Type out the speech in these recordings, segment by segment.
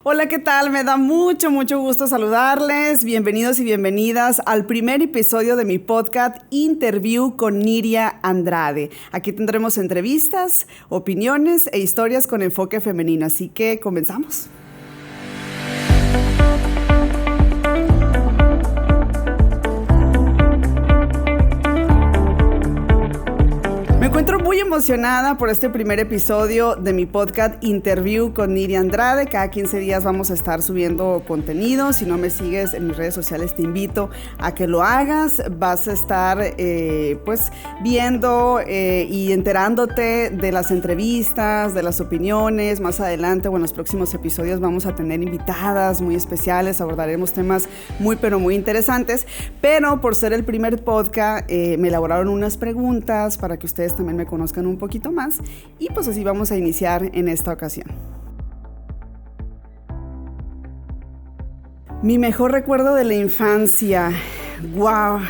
Hola, ¿qué tal? Me da mucho gusto saludarles. Bienvenidos y bienvenidas al primer episodio de mi podcast Interview con Niria Andrade. Aquí tendremos entrevistas, opiniones e historias con enfoque femenino. Así que comenzamos. Me encuentro muy emocionada por este primer episodio de mi podcast Interview con Niria Andrade. Cada 15 días vamos a estar subiendo contenido. Si no me sigues en mis redes sociales, te invito a que lo hagas. Vas a estar viendo y enterándote de las entrevistas, de las opiniones. Más adelante o en los próximos episodios vamos a tener invitadas muy especiales. Abordaremos temas muy interesantes. Pero por ser el primer podcast, me elaboraron unas preguntas para que ustedes también me conozcan un poquito más y pues así vamos a iniciar en esta ocasión. Mi mejor recuerdo de la infancia. ¡Wow!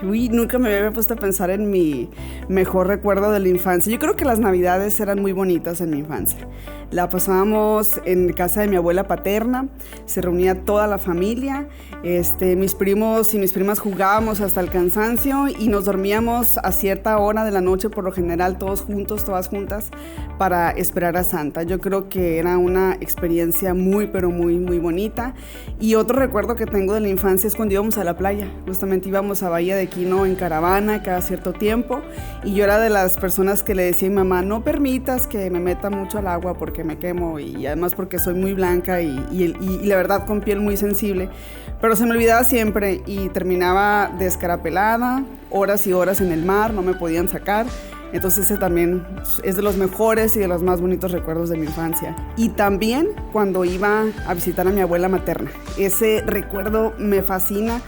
Nunca me había puesto a pensar en mi mejor recuerdo de la infancia. Yo creo que las navidades eran muy bonitas en mi infancia. La pasábamos en casa de mi abuela paterna, se reunía toda la familia, mis primos y mis primas jugábamos hasta el cansancio y nos dormíamos a cierta hora de la noche, por lo general todos juntos, todas juntas, para esperar a Santa. Yo creo que era una experiencia muy bonita. Y otro recuerdo que tengo de la infancia es cuando íbamos a la playa. Justamente íbamos a Bahía de Quino en caravana cada cierto tiempo y yo era de las personas que le decía a mi mamá: no permitas que me meta mucho al agua porque me quemo, y además porque soy muy blanca y la verdad con piel muy sensible, pero se me olvidaba siempre y terminaba descarapelada, horas y horas en el mar, no me podían sacar. Entonces ese también es de los mejores y de los más bonitos recuerdos de mi infancia. Y también cuando iba a visitar a mi abuela materna, ese recuerdo me fascina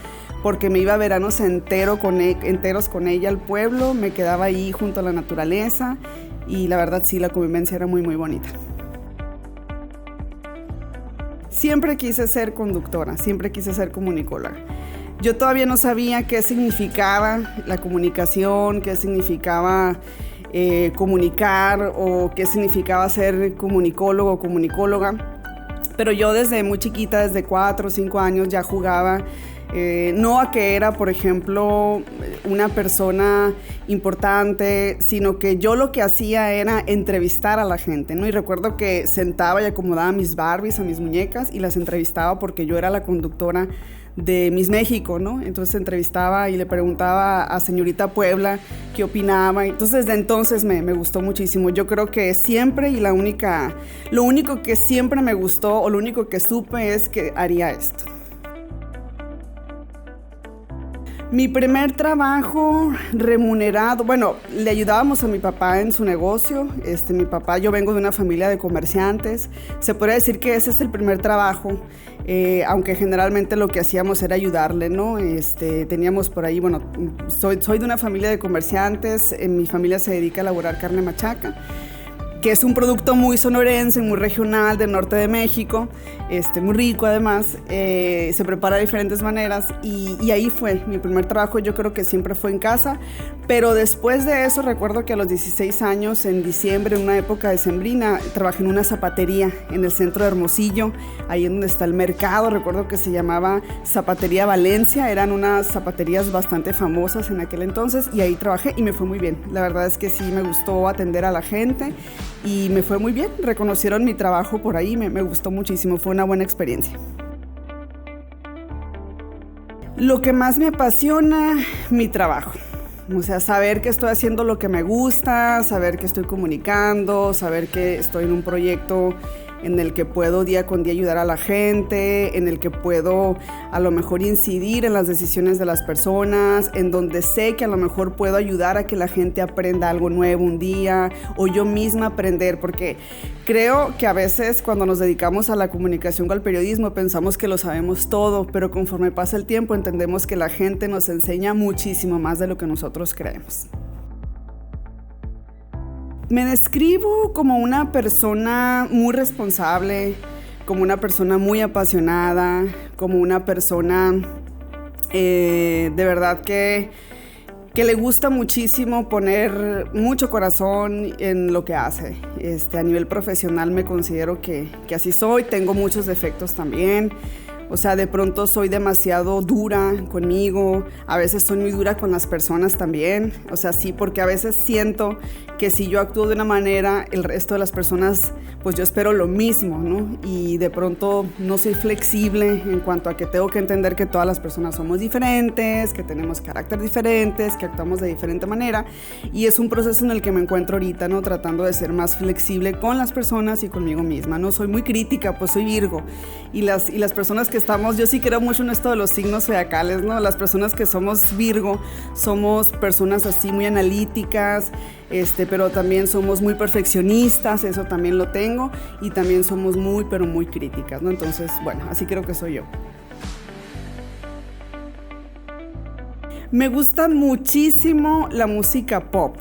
porque me iba a veranos enteros con ella al pueblo, me quedaba ahí junto a la naturaleza y la verdad sí, la convivencia era muy bonita. Siempre quise ser conductora, siempre quise ser comunicóloga. Yo todavía no sabía qué significaba la comunicación, qué significaba comunicar o qué significaba ser comunicólogo o comunicóloga, pero yo desde muy chiquita, desde 4 o 5 años ya jugaba. No a que era, por ejemplo, una persona importante, sino que yo lo que hacía era entrevistar a la gente, ¿no? Y recuerdo que sentaba y acomodaba mis Barbies, a mis muñecas, y las entrevistaba porque yo era la conductora de Miss México, ¿no? Entonces entrevistaba y le preguntaba a señorita Puebla qué opinaba. Entonces desde entonces me gustó muchísimo. Yo creo que siempre lo único que siempre me gustó o lo único que supe es que haría esto. Mi primer trabajo remunerado, le ayudábamos a mi papá en su negocio. Mi papá, yo vengo de una familia de comerciantes. Se podría decir que ese es el primer trabajo, aunque generalmente lo que hacíamos era ayudarle, ¿no? Teníamos por ahí, soy de una familia de comerciantes. Mi familia se dedica a elaborar carne machaca, que es un producto muy sonorense, muy regional del norte de México, muy rico además, se prepara de diferentes maneras y ahí fue mi primer trabajo. Yo creo que siempre fue en casa, pero después de eso recuerdo que a los 16 años, en diciembre, en una época decembrina, trabajé en una zapatería en el centro de Hermosillo, ahí en donde está el mercado. Recuerdo que se llamaba Zapatería Valencia, eran unas zapaterías bastante famosas en aquel entonces y ahí trabajé y me fue muy bien. La verdad es que sí me gustó atender a la gente y me fue muy bien, reconocieron mi trabajo por ahí, me gustó muchísimo, fue una buena experiencia. Lo que más me apasiona, mi trabajo. O sea, saber que estoy haciendo lo que me gusta, saber que estoy comunicando, saber que estoy en un proyecto en el que puedo día con día ayudar a la gente, en el que puedo a lo mejor incidir en las decisiones de las personas, en donde sé que a lo mejor puedo ayudar a que la gente aprenda algo nuevo un día o yo misma aprender, porque creo que a veces cuando nos dedicamos a la comunicación o al periodismo pensamos que lo sabemos todo, pero conforme pasa el tiempo entendemos que la gente nos enseña muchísimo más de lo que nosotros creemos. Me describo como una persona muy responsable, como una persona muy apasionada, como una persona de verdad que que le gusta muchísimo poner mucho corazón en lo que hace. A nivel profesional me considero que así soy, tengo muchos defectos también. O sea, de pronto soy demasiado dura conmigo, a veces soy muy dura con las personas también. O sea, sí, porque a veces siento que si yo actúo de una manera, el resto de las personas, pues yo espero lo mismo, ¿no? Y de pronto no soy flexible en cuanto a que tengo que entender que todas las personas somos diferentes, que tenemos carácter diferentes, que actuamos de diferente manera. Y es un proceso en el que me encuentro ahorita, ¿no? Tratando de ser más flexible con las personas y conmigo misma, ¿no? Soy muy crítica, pues soy Virgo. Y las personas que estamos, yo sí creo mucho en esto de los signos zodiacales, ¿no? Las personas que somos Virgo, somos personas así muy analíticas, pero también somos muy perfeccionistas, eso también lo tengo, y también somos muy, pero muy críticas, ¿no? Entonces, bueno, así creo que soy yo. Me gusta muchísimo la música pop.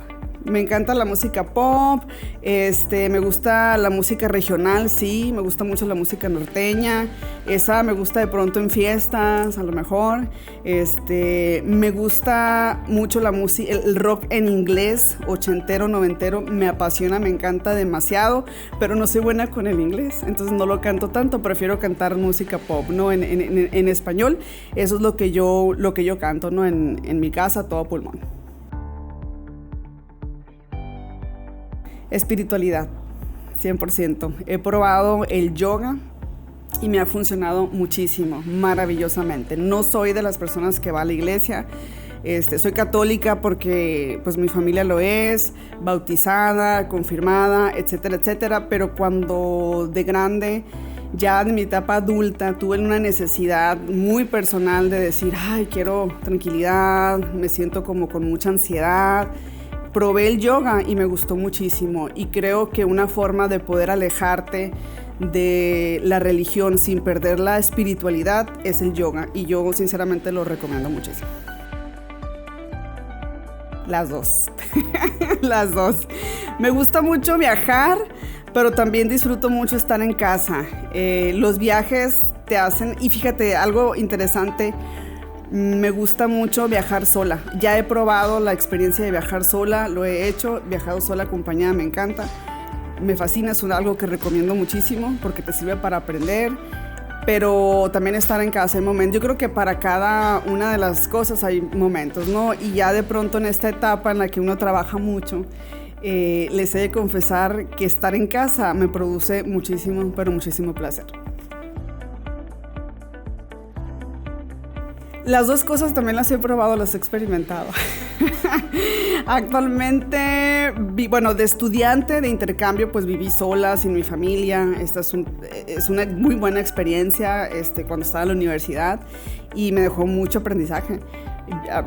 Me encanta la música pop, me gusta la música regional, sí, me gusta mucho la música norteña, esa me gusta de pronto en fiestas, a lo mejor. Me gusta mucho la música, el rock en inglés, ochentero, noventero, me apasiona, me encanta demasiado, pero no soy buena con el inglés, entonces no lo canto tanto, prefiero cantar música pop, ¿no? En español, eso es lo que yo canto, ¿no? En mi casa, todo pulmón. Espiritualidad, 100%. He probado el yoga y me ha funcionado muchísimo, maravillosamente. No soy de las personas que va a la iglesia. Soy católica porque pues mi familia lo es, bautizada, confirmada, etcétera, etcétera. Pero cuando de grande, ya en mi etapa adulta, tuve una necesidad muy personal de decir, ay, quiero tranquilidad, me siento como con mucha ansiedad. Probé el yoga y me gustó muchísimo, y creo que una forma de poder alejarte de la religión sin perder la espiritualidad es el yoga, y yo sinceramente lo recomiendo muchísimo. Las dos. Las dos. Me gusta mucho viajar, pero también disfruto mucho estar en casa. Los viajes te hacen, y fíjate, algo interesante, me gusta mucho viajar sola. Ya he probado la experiencia de viajar sola, lo he hecho, viajado sola acompañada, me encanta. Me fascina, es algo que recomiendo muchísimo porque te sirve para aprender, pero también estar en casa hay momentos. Yo creo que para cada una de las cosas hay momentos, ¿no? Y ya de pronto en esta etapa en la que uno trabaja mucho, les he de confesar que estar en casa me produce muchísimo, pero muchísimo placer. Las dos cosas también las he probado, las he experimentado. Actualmente, de estudiante, de intercambio, pues viví sola, sin mi familia. Esta es una muy buena experiencia cuando estaba en la universidad, y me dejó mucho aprendizaje.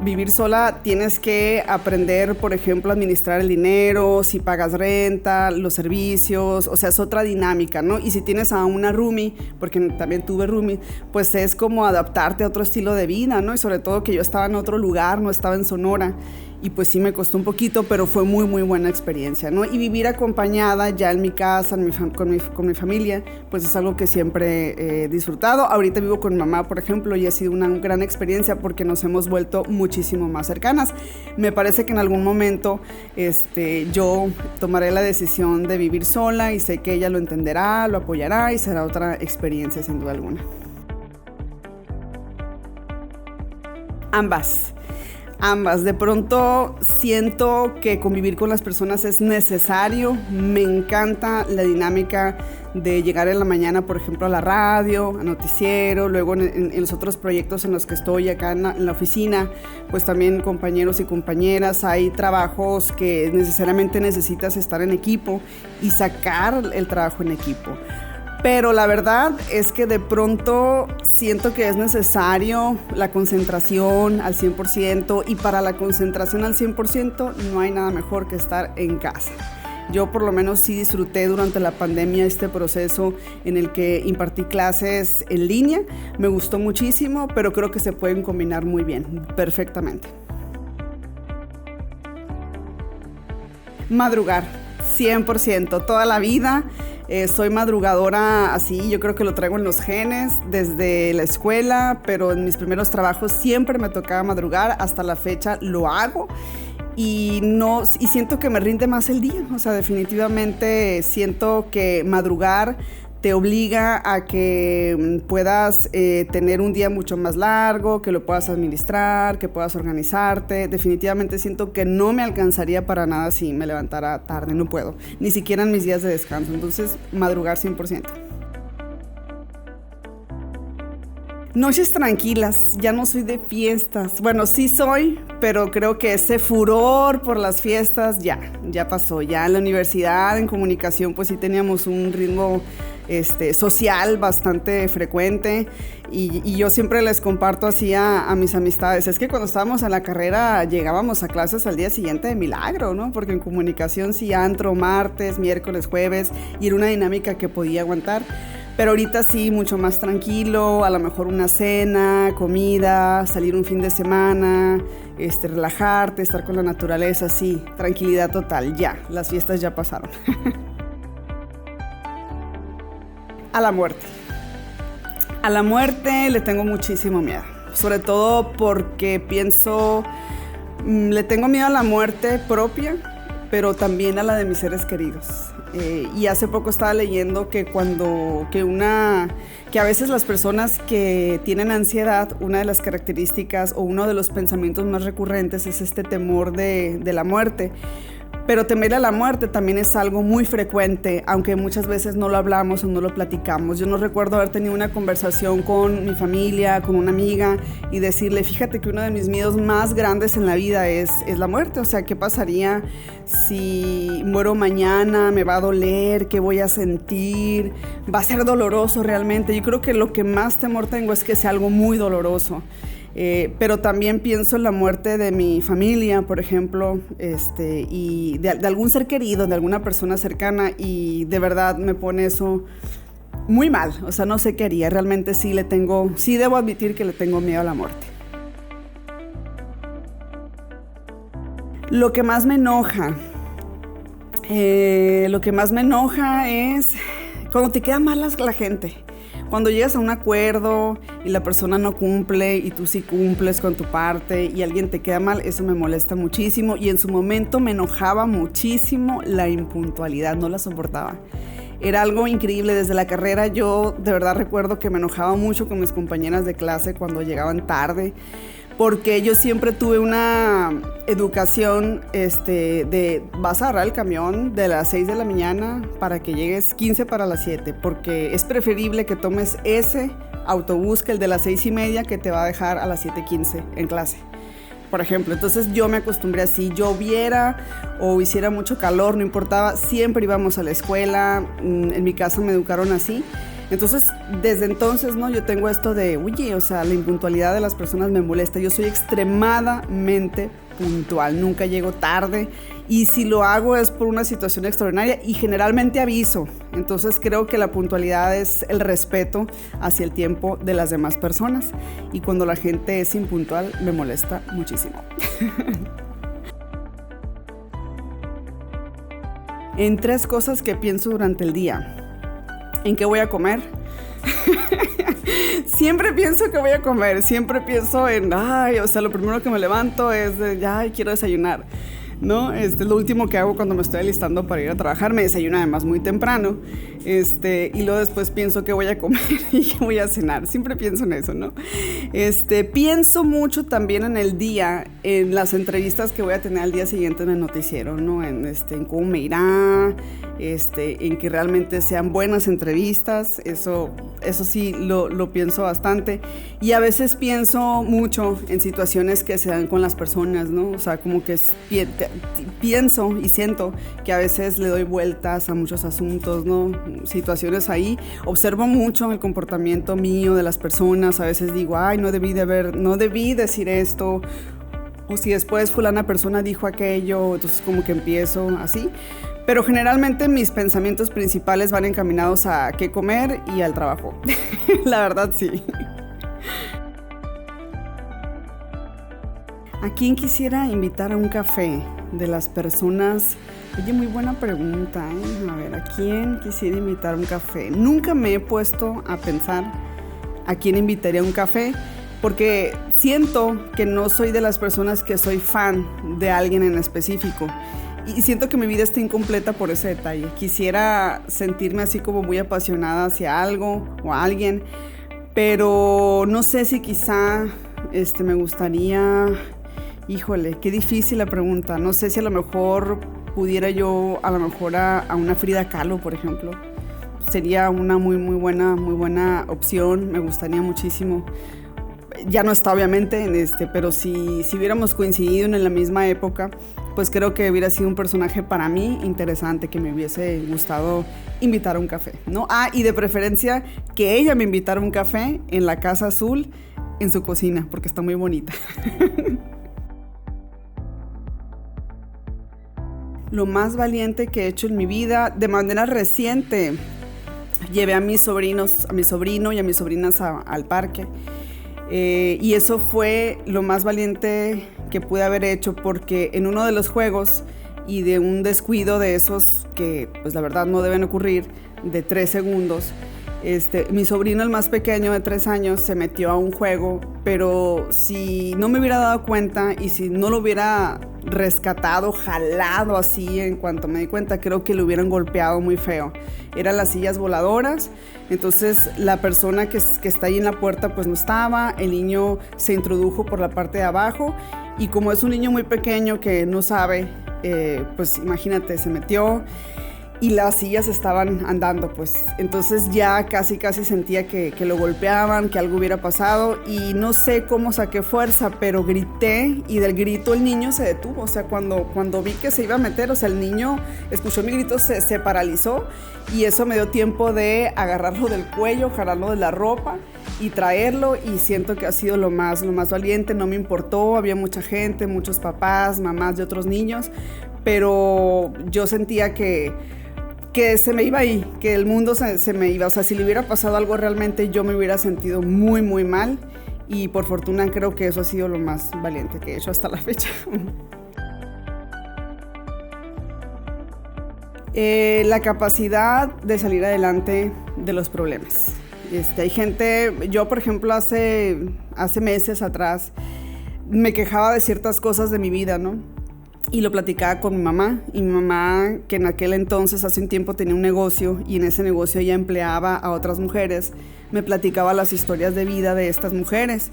Vivir sola tienes que aprender, por ejemplo, a administrar el dinero, si pagas renta, los servicios, o sea, es otra dinámica, ¿no? Y si tienes a una roomie, porque también tuve roomie, pues es como adaptarte a otro estilo de vida, ¿no? Y sobre todo que yo estaba en otro lugar, no estaba en Sonora, y pues sí me costó un poquito, pero fue muy, muy buena experiencia, ¿no? Y vivir acompañada ya en mi casa, con mi familia, pues es algo que siempre he disfrutado. Ahorita vivo con mi mamá, por ejemplo, y ha sido una gran experiencia porque nos hemos vuelto muchísimo más cercanas. Me parece que en algún momento yo tomaré la decisión de vivir sola, y sé que ella lo entenderá, lo apoyará, y será otra experiencia sin duda alguna. Ambas. De pronto siento que convivir con las personas es necesario. Me encanta la dinámica de llegar en la mañana, por ejemplo, a la radio, a noticiero, luego en los otros proyectos en los que estoy acá en la oficina, pues también compañeros y compañeras. Hay trabajos que necesariamente necesitas estar en equipo y sacar el trabajo en equipo. Pero la verdad es que de pronto siento que es necesario la concentración al 100%, y para la concentración al 100% no hay nada mejor que estar en casa. Yo por lo menos sí disfruté durante la pandemia este proceso en el que impartí clases en línea. Me gustó muchísimo, pero creo que se pueden combinar muy bien, perfectamente. Madrugar, 100%, toda la vida. Soy madrugadora así, yo creo que lo traigo en los genes desde la escuela, pero en mis primeros trabajos siempre me tocaba madrugar, hasta la fecha lo hago. Y siento que me rinde más el día, o sea, definitivamente siento que madrugar te obliga a que puedas tener un día mucho más largo, que lo puedas administrar, que puedas organizarte. Definitivamente siento que no me alcanzaría para nada si me levantara tarde, no puedo, ni siquiera en mis días de descanso, entonces madrugar 100%. Noches tranquilas, ya no soy de fiestas. Bueno, sí soy, pero creo que ese furor por las fiestas ya pasó. Ya en la universidad, en comunicación, pues sí teníamos un ritmo social bastante frecuente y yo siempre les comparto así a mis amistades. Es que cuando estábamos en la carrera llegábamos a clases al día siguiente de milagro, ¿no? Porque en comunicación sí antro, martes, miércoles, jueves, y era una dinámica que podía aguantar. Pero ahorita sí, mucho más tranquilo, a lo mejor una cena, comida, salir un fin de semana, relajarte, estar con la naturaleza, sí, tranquilidad total, ya, las fiestas ya pasaron. A la muerte. A la muerte le tengo muchísimo miedo, sobre todo porque le tengo miedo a la muerte propia, pero también a la de mis seres queridos. Y hace poco estaba leyendo que a veces las personas que tienen ansiedad, una de las características o uno de los pensamientos más recurrentes es este temor de la muerte. Pero temer a la muerte también es algo muy frecuente, aunque muchas veces no lo hablamos o no lo platicamos. Yo no recuerdo haber tenido una conversación con mi familia, con una amiga, y decirle, fíjate que uno de mis miedos más grandes en la vida es la muerte. O sea, ¿qué pasaría si muero mañana? ¿Me va a doler? ¿Qué voy a sentir? ¿Va a ser doloroso realmente? Yo creo que lo que más temor tengo es que sea algo muy doloroso. Pero también pienso en la muerte de mi familia, por ejemplo, y de algún ser querido, de alguna persona cercana, y de verdad me pone eso muy mal. O sea, no sé qué haría. Realmente sí debo admitir que le tengo miedo a la muerte. Lo que más me enoja es cuando te queda mal la gente. Cuando llegas a un acuerdo y la persona no cumple y tú sí cumples con tu parte y alguien te queda mal, eso me molesta muchísimo, y en su momento me enojaba muchísimo la impuntualidad, no la soportaba. Era algo increíble. Desde la carrera yo de verdad recuerdo que me enojaba mucho con mis compañeras de clase cuando llegaban tarde, porque yo siempre tuve una educación de vas a agarrar el camión de las 6 de la mañana para que llegues 15 para las 7, porque es preferible que tomes ese autobús que el de las 6:30 que te va a dejar a las 7:15 en clase, por ejemplo. Entonces yo me acostumbré así, lloviera o hiciera mucho calor, no importaba, siempre íbamos a la escuela. En mi casa me educaron así. Entonces, desde entonces, ¿no? Yo tengo esto de, oye, o sea, la impuntualidad de las personas me molesta. Yo soy extremadamente puntual, nunca llego tarde, y si lo hago es por una situación extraordinaria y generalmente aviso. Entonces creo que la puntualidad es el respeto hacia el tiempo de las demás personas, y cuando la gente es impuntual me molesta muchísimo. En 3 cosas que pienso durante el día. ¿En qué voy a comer? Siempre pienso que voy a comer, siempre pienso en, lo primero que me levanto es quiero desayunar, ¿no? Lo último que hago cuando me estoy alistando para ir a trabajar. Me desayuno además muy temprano, y luego después pienso que voy a comer y que voy a cenar. Siempre pienso en eso, ¿no? Pienso mucho también en el día, en las entrevistas que voy a tener al día siguiente en el noticiero, ¿no? En cómo me irá, en que realmente sean buenas entrevistas. Eso sí lo pienso bastante. Y a veces pienso mucho en situaciones que se dan con las personas, ¿no? O sea, como que pienso y siento que a veces le doy vueltas a muchos asuntos, ¿no? Situaciones ahí. Observo mucho el comportamiento mío de las personas. A veces digo, no debí decir esto. O si después fulana persona dijo aquello, entonces como que empiezo así. Pero generalmente mis pensamientos principales van encaminados a qué comer y al trabajo. La verdad, sí. ¿A quién quisiera invitar a un café de las personas? Oye, muy buena pregunta, ¿eh? A ver, ¿a quién quisiera invitar a un café? Nunca me he puesto a pensar a quién invitaría a un café, porque siento que no soy de las personas que soy fan de alguien en específico. Y siento que mi vida está incompleta por ese detalle. Quisiera sentirme así como muy apasionada hacia algo o a alguien, pero no sé si quizá me gustaría... Híjole, qué difícil la pregunta. No sé si a lo mejor pudiera yo, a lo mejor a una Frida Kahlo, por ejemplo. Sería una muy buena opción. Me gustaría muchísimo. Ya no está obviamente, pero si hubiéramos coincidido en la misma época, pues creo que hubiera sido un personaje para mí interesante, que me hubiese gustado invitar a un café, ¿no? Y de preferencia que ella me invitara a un café en la Casa Azul, en su cocina, porque está muy bonita. Lo más valiente que he hecho en mi vida, de manera reciente, llevé a mi sobrino y a mis sobrinas al parque. Y eso fue lo más valiente que pude haber hecho, porque en uno de los juegos y de un descuido de esos que pues la verdad no deben ocurrir, de 3 segundos, mi sobrino, el más pequeño de 3 años, se metió a un juego, pero si no me hubiera dado cuenta y si no lo hubiera rescatado, jalado así en cuanto me di cuenta, creo que lo hubieran golpeado muy feo. Eran las sillas voladoras, entonces la persona que está ahí en la puerta pues no estaba, el niño se introdujo por la parte de abajo y como es un niño muy pequeño que no sabe, pues imagínate, se metió y las sillas estaban andando, pues entonces ya casi sentía que lo golpeaban, que algo hubiera pasado y no sé cómo saqué fuerza, pero grité y del grito el niño se detuvo, o sea, cuando vi que se iba a meter, o sea, el niño escuchó mi grito, se paralizó y eso me dio tiempo de agarrarlo del cuello, jalarlo de la ropa y traerlo y siento que ha sido lo más valiente, no me importó, había mucha gente, muchos papás, mamás de otros niños, pero yo sentía que se me iba ahí, que el mundo se me iba. O sea, si le hubiera pasado algo realmente, yo me hubiera sentido muy mal. Y por fortuna creo que eso ha sido lo más valiente que he hecho hasta la fecha. La capacidad de salir adelante de los problemas. Hay gente, yo por ejemplo hace meses atrás me quejaba de ciertas cosas de mi vida, ¿no? Y lo platicaba con mi mamá, y mi mamá, que en aquel entonces, hace un tiempo, tenía un negocio, y en ese negocio ella empleaba a otras mujeres, me platicaba las historias de vida de estas mujeres,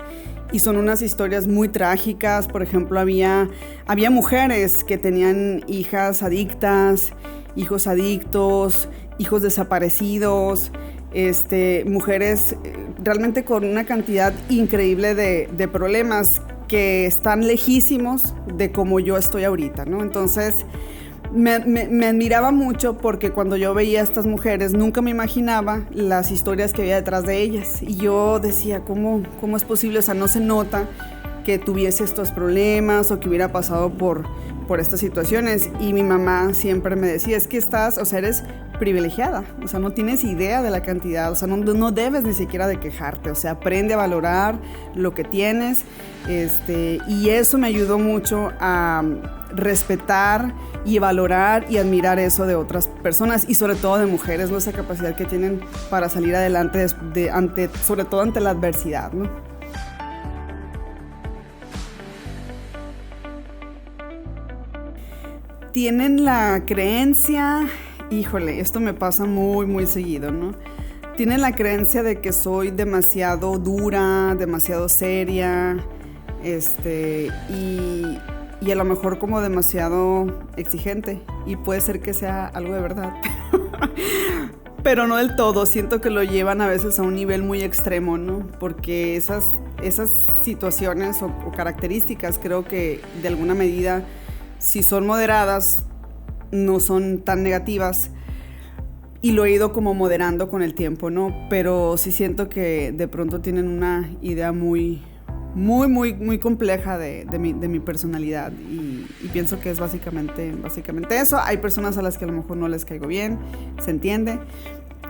y son unas historias muy trágicas. Por ejemplo, había mujeres que tenían hijas adictas, hijos adictos, hijos desaparecidos, mujeres realmente con una cantidad increíble de problemas que están lejísimos de como yo estoy ahorita, ¿no? Entonces, me admiraba mucho porque cuando yo veía a estas mujeres, nunca me imaginaba las historias que había detrás de ellas. Y yo decía, ¿cómo es posible? O sea, no se nota que tuviese estos problemas o que hubiera pasado por estas situaciones. Y mi mamá siempre me decía, es que eres privilegiada, o sea, no tienes idea de la cantidad, o sea, no debes ni siquiera de quejarte, o sea, aprende a valorar lo que tienes, y eso me ayudó mucho a respetar y valorar y admirar eso de otras personas y sobre todo de mujeres, ¿no? Esa capacidad que tienen para salir adelante sobre todo ante la adversidad, ¿no? Tienen la creencia, híjole, esto me pasa muy seguido, ¿no? Tienen la creencia de que soy demasiado dura, demasiado seria, y a lo mejor como demasiado exigente, y puede ser que sea algo de verdad, pero no del todo. Siento que lo llevan a veces a un nivel muy extremo, ¿no? Porque esas situaciones o características creo que de alguna medida, si son moderadas, no son tan negativas, y lo he ido como moderando con el tiempo, ¿no? Pero sí siento que de pronto tienen una idea muy compleja de mi personalidad, y pienso que es básicamente eso. Hay personas a las que a lo mejor no les caigo bien, se entiende,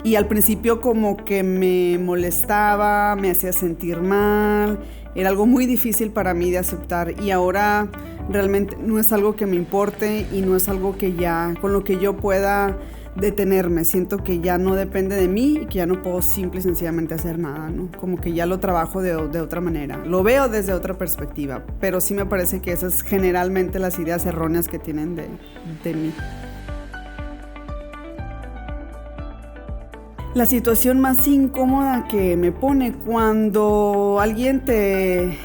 y al principio como que me molestaba, me hacía sentir mal, era algo muy difícil para mí de aceptar y ahora realmente no es algo que me importe y no es algo con lo que yo pueda detenerme. Siento que ya no depende de mí y que ya no puedo simple y sencillamente hacer nada, ¿no? Como que ya lo trabajo de otra manera. Lo veo desde otra perspectiva, pero sí me parece que esas es generalmente las ideas erróneas que tienen de mí. La situación más incómoda que me pone cuando alguien te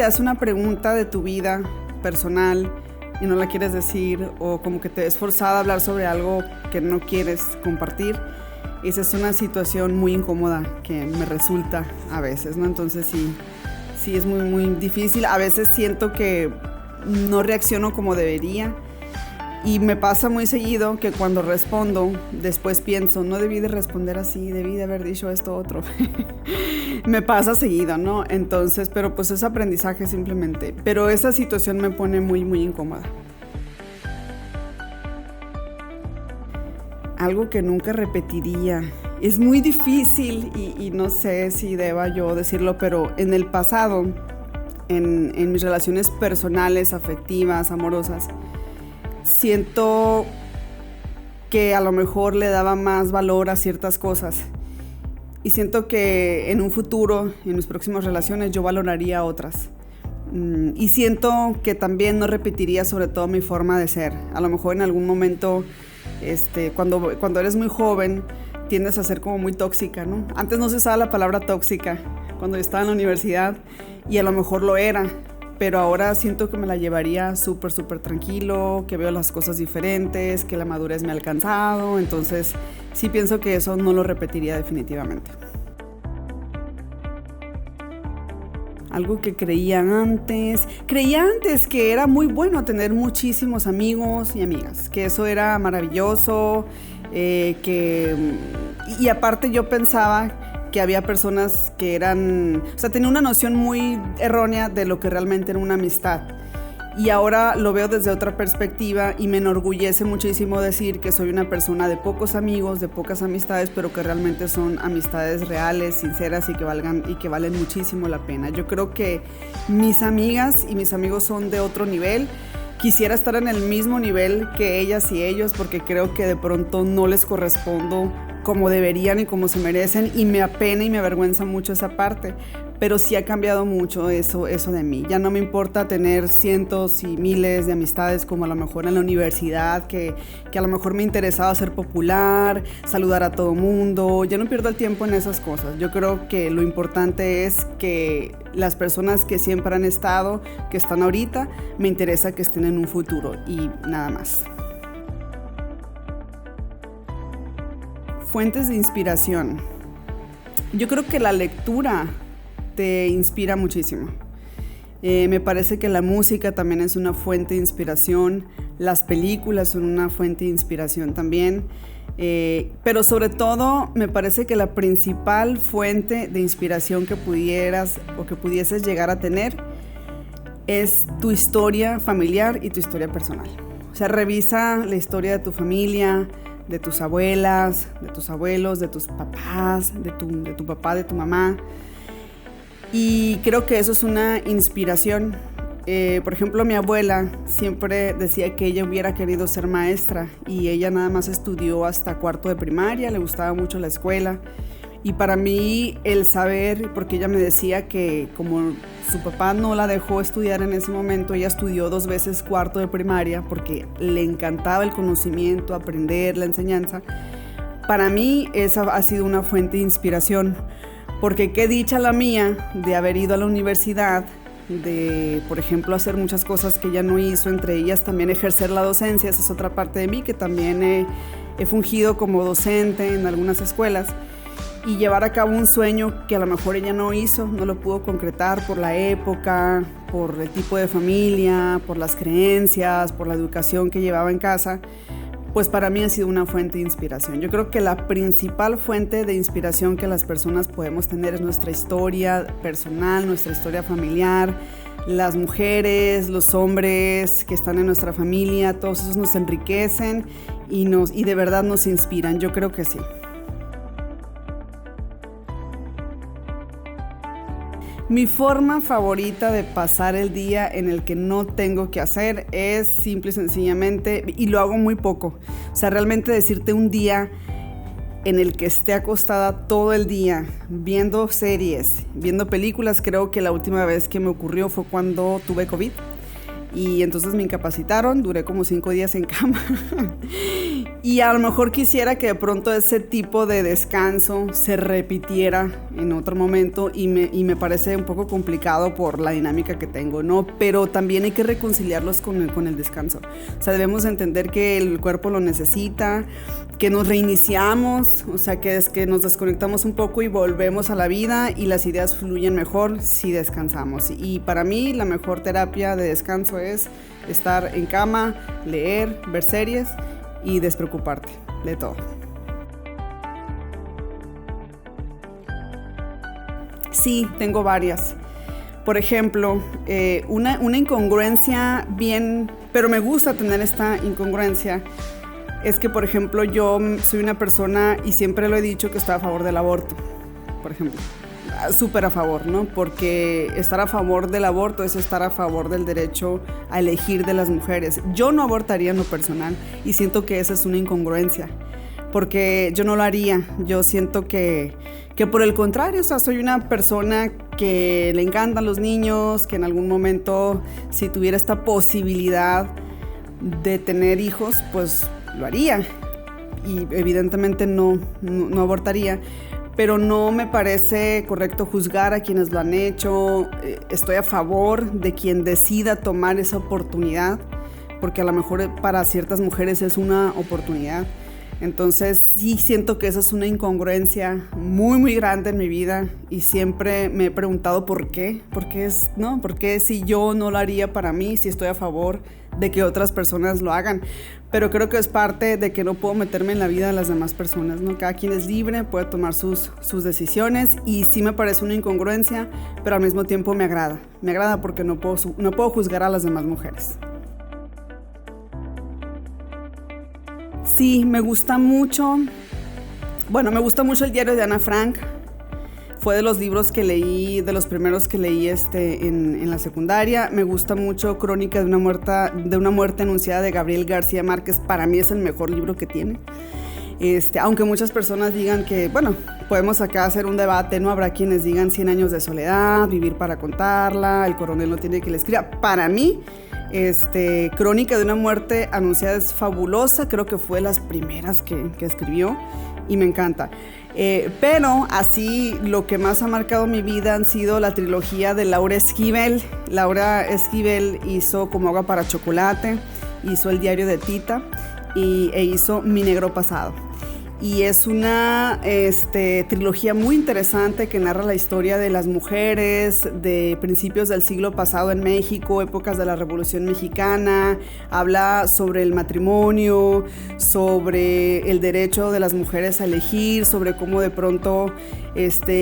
hace una pregunta de tu vida personal y no la quieres decir, o como que te ves forzada a hablar sobre algo que no quieres compartir. Esa es una situación muy incómoda que me resulta a veces, ¿no? Entonces sí es muy, muy difícil. A veces siento que no reacciono como debería y me pasa muy seguido que cuando respondo, después pienso, no debí de responder así, debí de haber dicho esto otro. Me pasa seguido, ¿no? Entonces, pero pues es aprendizaje simplemente. Pero esa situación me pone muy, muy incómoda. Algo que nunca repetiría. Es muy difícil y no sé si deba yo decirlo, pero en el pasado, en mis relaciones personales, afectivas, amorosas, siento que a lo mejor le daba más valor a ciertas cosas y siento que en un futuro, en mis próximas relaciones, yo valoraría otras. Y siento que también no repetiría sobre todo mi forma de ser. A lo mejor en algún momento, cuando eres muy joven, tiendes a ser como muy tóxica, ¿no? Antes no se usaba la palabra tóxica cuando yo estaba en la universidad y a lo mejor lo era. Pero ahora siento que me la llevaría súper, súper tranquilo, que veo las cosas diferentes, que la madurez me ha alcanzado. Entonces, sí pienso que eso no lo repetiría definitivamente. Algo que creía antes que era muy bueno tener muchísimos amigos y amigas, que eso era maravilloso, y aparte yo pensaba que había personas que tenía una noción muy errónea de lo que realmente era una amistad. Y ahora lo veo desde otra perspectiva y me enorgullece muchísimo decir que soy una persona de pocos amigos, de pocas amistades, pero que realmente son amistades reales, sinceras y que valen muchísimo la pena. Yo creo que mis amigas y mis amigos son de otro nivel. Quisiera estar en el mismo nivel que ellas y ellos porque creo que de pronto no les correspondo como deberían y como se merecen y me apena y me avergüenza mucho esa parte, pero sí ha cambiado mucho eso de mí. Ya no me importa tener cientos y miles de amistades como a lo mejor en la universidad, que a lo mejor me interesaba ser popular, saludar a todo mundo. Ya no pierdo el tiempo en esas cosas. Yo creo que lo importante es que las personas que siempre han estado, que están ahorita, me interesa que estén en un futuro y nada más. Fuentes de inspiración. Yo creo que la lectura te inspira muchísimo. Me parece que la música también es una fuente de inspiración, las películas son una fuente de inspiración también, pero sobre todo me parece que la principal fuente de inspiración que pudieras o que pudieses llegar a tener es tu historia familiar y tu historia personal. O sea, revisa la historia de tu familia, de tus abuelas, de tus abuelos, de tus papás, de tu papá, de tu mamá. Y creo que eso es una inspiración. Por ejemplo, mi abuela siempre decía que ella hubiera querido ser maestra y ella nada más estudió hasta cuarto de primaria, le gustaba mucho la escuela. Y para mí el saber, porque ella me decía que como su papá no la dejó estudiar en ese momento, ella estudió 2 veces cuarto de primaria porque le encantaba el conocimiento, aprender, la enseñanza. Para mí esa ha sido una fuente de inspiración, porque qué dicha la mía de haber ido a la universidad, de, por ejemplo, hacer muchas cosas que ella no hizo, entre ellas también ejercer la docencia. Esa es otra parte de mí, que también he fungido como docente en algunas escuelas. Y llevar a cabo un sueño que a lo mejor ella no hizo, no lo pudo concretar por la época, por el tipo de familia, por las creencias, por la educación que llevaba en casa, pues para mí ha sido una fuente de inspiración. Yo creo que la principal fuente de inspiración que las personas podemos tener es nuestra historia personal, nuestra historia familiar, las mujeres, los hombres que están en nuestra familia, todos esos nos enriquecen y de verdad nos inspiran. Yo creo que sí. Mi forma favorita de pasar el día en el que no tengo que hacer es simple y sencillamente, y lo hago muy poco, o sea, realmente decirte un día en el que esté acostada todo el día viendo series, viendo películas. Creo que la última vez que me ocurrió fue cuando tuve COVID y entonces me incapacitaron, duré como 5 días en cama y a lo mejor quisiera que de pronto ese tipo de descanso se repitiera en otro momento y me parece un poco complicado por la dinámica que tengo, ¿no? Pero también hay que reconciliarlos con el descanso. O sea, debemos entender que el cuerpo lo necesita, que nos reiniciamos, o sea, que es que nos desconectamos un poco y volvemos a la vida y las ideas fluyen mejor si descansamos. Y para mí la mejor terapia de descanso es estar en cama, leer, ver series y despreocuparte de todo. Sí, tengo varias. Por ejemplo, una incongruencia bien, pero me gusta tener esta incongruencia. Es que, por ejemplo, yo soy una persona, y siempre lo he dicho, que estoy a favor del aborto, por ejemplo. Súper a favor, ¿no? Porque estar a favor del aborto es estar a favor del derecho a elegir de las mujeres. Yo no abortaría en lo personal y siento que esa es una incongruencia, porque yo no lo haría. Yo siento que por el contrario, o sea, soy una persona que le encantan los niños, que en algún momento, si tuviera esta posibilidad de tener hijos, pues lo haría y evidentemente no abortaría, pero no me parece correcto juzgar a quienes lo han hecho. Estoy a favor de quien decida tomar esa oportunidad, porque a lo mejor para ciertas mujeres es una oportunidad. Entonces sí siento que esa es una incongruencia muy muy grande en mi vida y siempre me he preguntado por qué, ¿por qué si yo no lo haría para mí, si estoy a favor de que otras personas lo hagan? Pero creo que es parte de que no puedo meterme en la vida de las demás personas, ¿no? Cada quien es libre, puede tomar sus decisiones y sí me parece una incongruencia, pero al mismo tiempo me agrada porque no puedo juzgar a las demás mujeres. Sí, me gusta mucho el diario de Ana Frank. Fue de los libros que leí, de los primeros que leí en la secundaria. Me gusta mucho Crónica de una muerte anunciada de Gabriel García Márquez. Para mí es el mejor libro que tiene. Aunque muchas personas digan que, bueno, podemos acá hacer un debate, ¿no? Habrá quienes digan 100 años de soledad, Vivir para contarla, El coronel no tiene que le escriba. Para mí, Crónica de una muerte anunciada es fabulosa. Creo que fue de las primeras que escribió y me encanta. Pero así lo que más ha marcado mi vida han sido la trilogía de Laura Esquivel. Laura Esquivel hizo Como agua para chocolate, hizo El diario de Tita e hizo Mi negro pasado. Y es una trilogía muy interesante que narra la historia de las mujeres de principios del siglo pasado en México, épocas de la Revolución Mexicana. Habla sobre el matrimonio, sobre el derecho de las mujeres a elegir, sobre cómo de pronto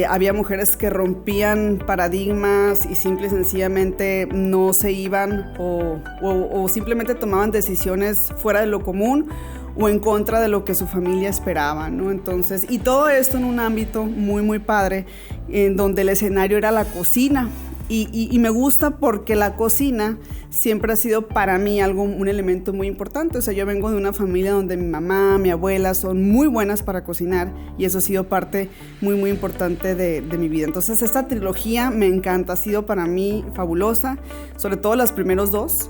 había mujeres que rompían paradigmas y simple y sencillamente no se iban o simplemente tomaban decisiones fuera de lo común o en contra de lo que su familia esperaba, ¿no? Entonces, y todo esto en un ámbito muy, muy padre, en donde el escenario era la cocina. Y me gusta porque la cocina siempre ha sido para mí un elemento muy importante. O sea, yo vengo de una familia donde mi mamá, mi abuela son muy buenas para cocinar y eso ha sido parte muy, muy importante de mi vida. Entonces, esta trilogía me encanta, ha sido para mí fabulosa, sobre todo los primeros dos,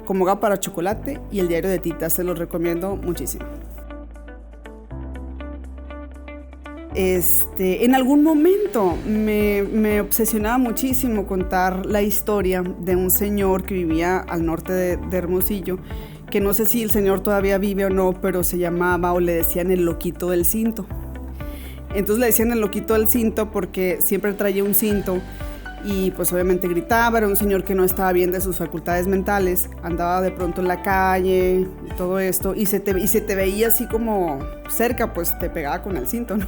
Como agua para chocolate y El diario de Tita, se los recomiendo muchísimo. En algún momento me obsesionaba muchísimo contar la historia de un señor que vivía al norte de Hermosillo, que no sé si el señor todavía vive o no, pero se llamaba o le decían el loquito del cinto. Entonces le decían el loquito del cinto porque siempre traía un cinto y pues obviamente gritaba. Era un señor que no estaba bien de sus facultades mentales, andaba de pronto en la calle y todo esto y se te veía así como cerca, pues te pegaba con el cinto, ¿no?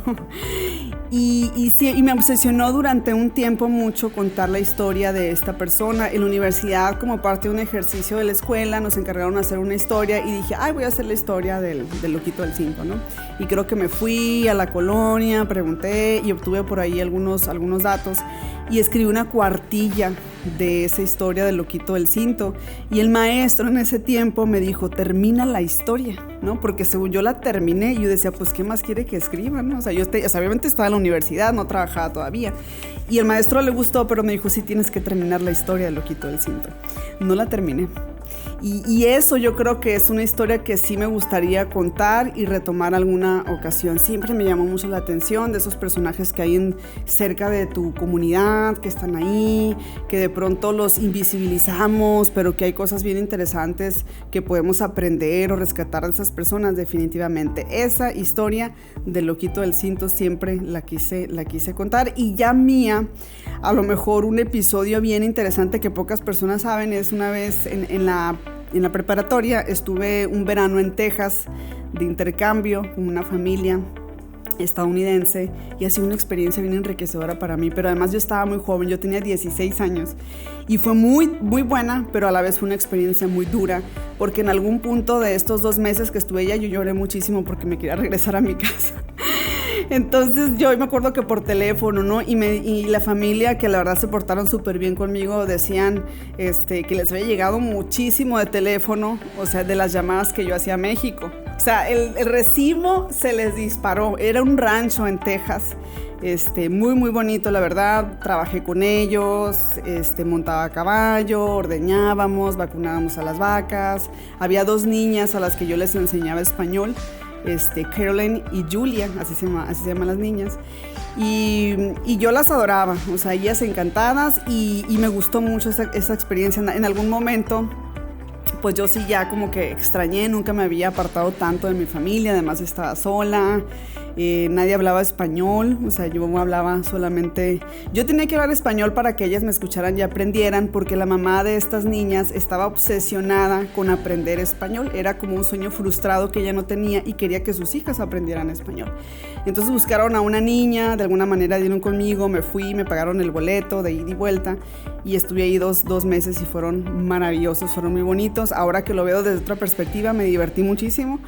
Sí, y me obsesionó durante un tiempo mucho contar la historia de esta persona. En la universidad, como parte de un ejercicio de la escuela, nos encargaron de hacer una historia y dije, ay, voy a hacer la historia del loquito del cinto, ¿no? Y creo que me fui a la colonia, pregunté y obtuve por ahí algunos datos y escribí una cuartilla de esa historia del loquito del cinto. Y el maestro en ese tiempo me dijo, termina la historia, ¿no? Porque según yo la terminé, y yo decía, pues, ¿qué más quiere que escriba, no? O sea, obviamente estaba en la universidad, no trabajaba todavía. Y el maestro le gustó, pero me dijo, sí, tienes que terminar la historia del loquito del cinto. No la terminé. Y eso yo creo que es una historia que sí me gustaría contar y retomar alguna ocasión. Siempre me llamó mucho la atención de esos personajes que hay cerca de tu comunidad, que están ahí, que de pronto los invisibilizamos, pero que hay cosas bien interesantes que podemos aprender o rescatar de esas personas definitivamente. Esa historia del loquito del cinto siempre la quise contar. Y ya mía, a lo mejor un episodio bien interesante que pocas personas saben es una vez en la preparatoria estuve un verano en Texas de intercambio con una familia estadounidense y ha sido una experiencia bien enriquecedora para mí, pero además yo estaba muy joven, yo tenía 16 años y fue muy, muy buena, pero a la vez fue una experiencia muy dura, porque en algún punto de estos 2 meses que estuve allá yo lloré muchísimo porque me quería regresar a mi casa. Entonces yo me acuerdo que por teléfono, ¿no? Y la familia, que la verdad se portaron súper bien conmigo, decían que les había llegado muchísimo de teléfono, o sea, de las llamadas que yo hacía a México. O sea, el recibo se les disparó. Era un rancho en Texas, muy, muy bonito, la verdad. Trabajé con ellos, montaba a caballo, ordeñábamos, vacunábamos a las vacas. Había 2 niñas a las que yo les enseñaba español. Caroline y Julia, así se llaman las niñas, y yo las adoraba, o sea, ellas encantadas, y me gustó mucho esa experiencia. En algún momento, pues yo sí ya como que extrañé, nunca me había apartado tanto de mi familia, además estaba sola, nadie hablaba español, o sea, yo hablaba solamente, yo tenía que hablar español para que ellas me escucharan y aprendieran, porque la mamá de estas niñas estaba obsesionada con aprender español, era como un sueño frustrado que ella no tenía y quería que sus hijas aprendieran español. Entonces buscaron a una niña, de alguna manera dieron conmigo, me fui, me pagaron el boleto de ida y vuelta y estuve ahí dos meses y fueron maravillosos, fueron muy bonitos. Ahora que lo veo desde otra perspectiva me divertí muchísimo.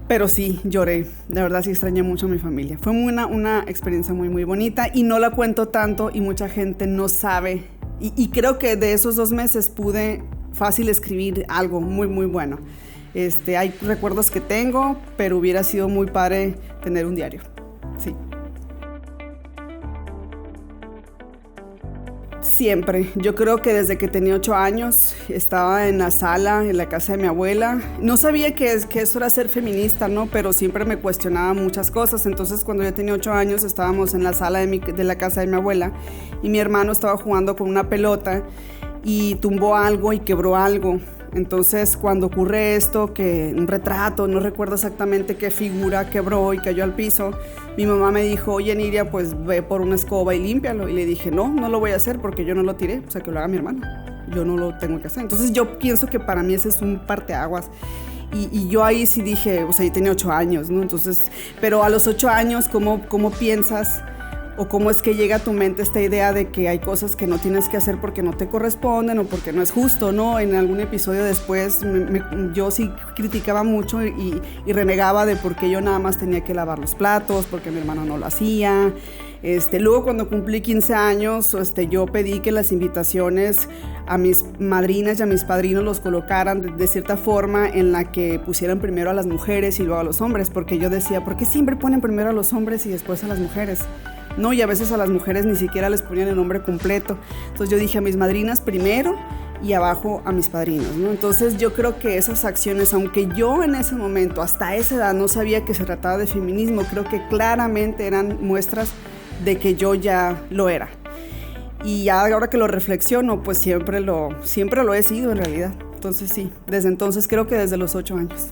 Pero sí, lloré, de verdad sí extrañé mucho a mi familia. Fue una experiencia muy, muy bonita y no la cuento tanto y mucha gente no sabe. Y creo que de esos 2 meses pude fácil escribir algo muy, muy bueno. Hay recuerdos que tengo, pero hubiera sido muy padre tener un diario, sí. Siempre. Yo creo que desde que tenía 8 años estaba en la sala, en la casa de mi abuela. No sabía que eso era ser feminista, ¿no? Pero siempre me cuestionaba muchas cosas. Entonces, cuando yo tenía 8 años, estábamos en la sala de la casa de mi abuela y mi hermano estaba jugando con una pelota y tumbó algo y quebró algo. Entonces, cuando ocurre esto, que un retrato, no recuerdo exactamente qué figura quebró y cayó al piso, mi mamá me dijo, oye, Nidia, pues ve por una escoba y límpialo. Y le dije, no lo voy a hacer porque yo no lo tiré, o sea, que lo haga mi hermano. Yo no lo tengo que hacer. Entonces, yo pienso que para mí ese es un parteaguas. Y yo ahí sí dije, o sea, yo tenía 8 años, ¿no? Entonces, pero a los 8 años, ¿cómo piensas? ¿O cómo es que llega a tu mente esta idea de que hay cosas que no tienes que hacer porque no te corresponden o porque no es justo, ¿no? En algún episodio después yo sí criticaba mucho y renegaba de por qué yo nada más tenía que lavar los platos, porque mi hermano no lo hacía. Luego cuando cumplí 15 años, yo pedí que las invitaciones a mis madrinas y a mis padrinos los colocaran de cierta forma en la que pusieran primero a las mujeres y luego a los hombres, porque yo decía, ¿por qué siempre ponen primero a los hombres y después a las mujeres? No, y a veces a las mujeres ni siquiera les ponían el nombre completo. Entonces yo dije a mis madrinas primero y abajo a mis padrinos, ¿no? Entonces yo creo que esas acciones, aunque yo en ese momento, hasta esa edad, no sabía que se trataba de feminismo, creo que claramente eran muestras de que yo ya lo era. Y ahora que lo reflexiono, pues siempre lo he sido en realidad. Entonces sí, desde entonces creo que desde los 8 años.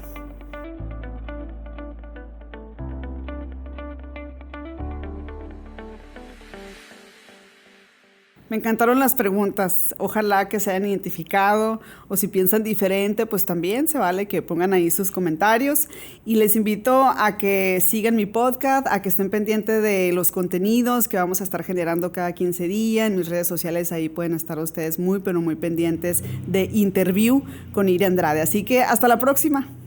Me encantaron las preguntas. Ojalá que se hayan identificado o si piensan diferente, pues también se vale que pongan ahí sus comentarios. Y les invito a que sigan mi podcast, a que estén pendientes de los contenidos que vamos a estar generando cada 15 días. En mis redes sociales ahí pueden estar ustedes muy, pero muy pendientes de Interview con Iri Andrade. Así que hasta la próxima.